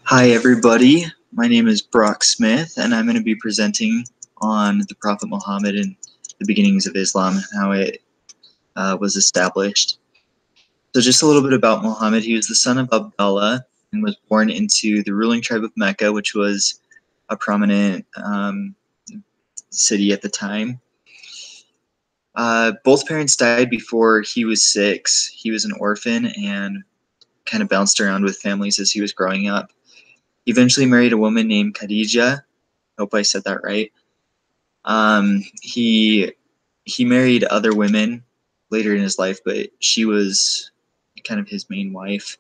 Hi everybody, my name is Brock Smith and I'm going to be presenting on the Prophet Muhammad and the beginnings of Islam and how it was established. So just a little bit about Muhammad. He was the son of Abdullah and was born into the ruling tribe of Mecca, which was a prominent city at the time. Both parents died before he was 6. He was an orphan and kind of bounced around with families as he was growing up. He eventually married a woman named Khadija. Hope I said that right. He married other women later in his life, but she was kind of his main wife.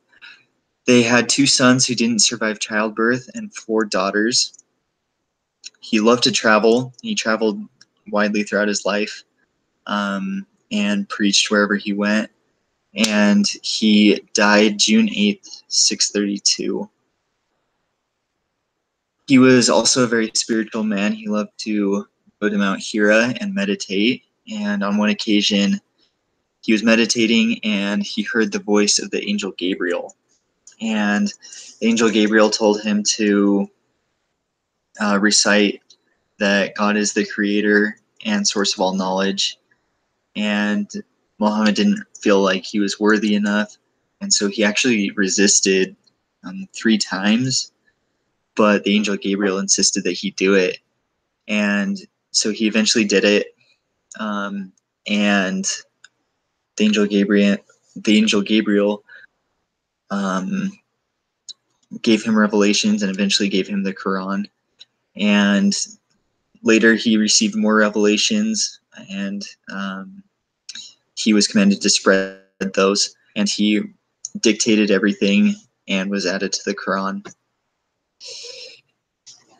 They had 2 sons who didn't survive childbirth and 4 daughters. He loved to travel. He traveled widely throughout his life and preached wherever he went. And he died June 8th, 632. He was also a very spiritual man. He loved to go to Mount Hira and meditate. And on one occasion, he was meditating and he heard the voice of the angel Gabriel. And Angel Gabriel told him to recite that God is the creator and source of all knowledge. And Muhammad didn't feel like he was worthy enough. And so he actually resisted 3 times. But the angel Gabriel insisted that he do it. And so he eventually did it. And the angel Gabriel gave him revelations and eventually gave him the Quran. And later he received more revelations, and he was commanded to spread those. And he dictated everything and was added to the Quran.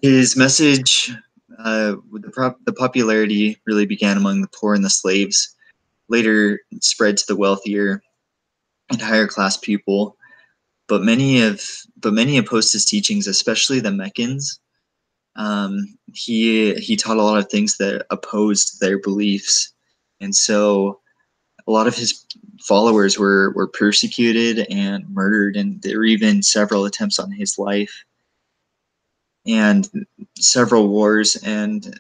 His message, the popularity really began among the poor and the slaves, later spread to the wealthier and higher class people. But many opposed his teachings, especially the Meccans. He taught a lot of things that opposed their beliefs, and so a lot of his followers were persecuted and murdered, and there were even several attempts on his life. And several wars and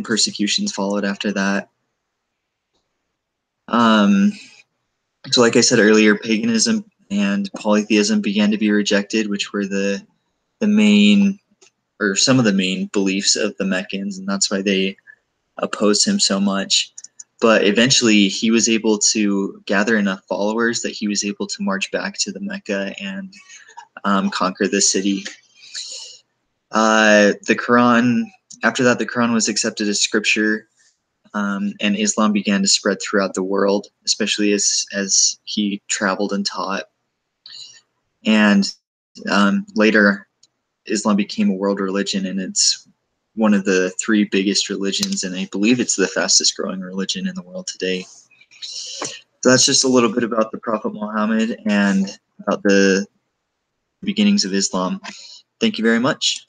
persecutions followed after that. So like I said earlier, paganism and polytheism began to be rejected, which were the main, or some of the main beliefs of the Meccans, and that's why they opposed him so much. But eventually he was able to gather enough followers that he was able to march back to the Mecca and conquer the city. The Quran, after that, the Quran was accepted as scripture, and Islam began to spread throughout the world, especially as he traveled and taught. And later, Islam became a world religion, and it's one of the 3 biggest religions, and I believe it's the fastest growing religion in the world today. So that's just a little bit about the Prophet Muhammad and about the beginnings of Islam. Thank you very much.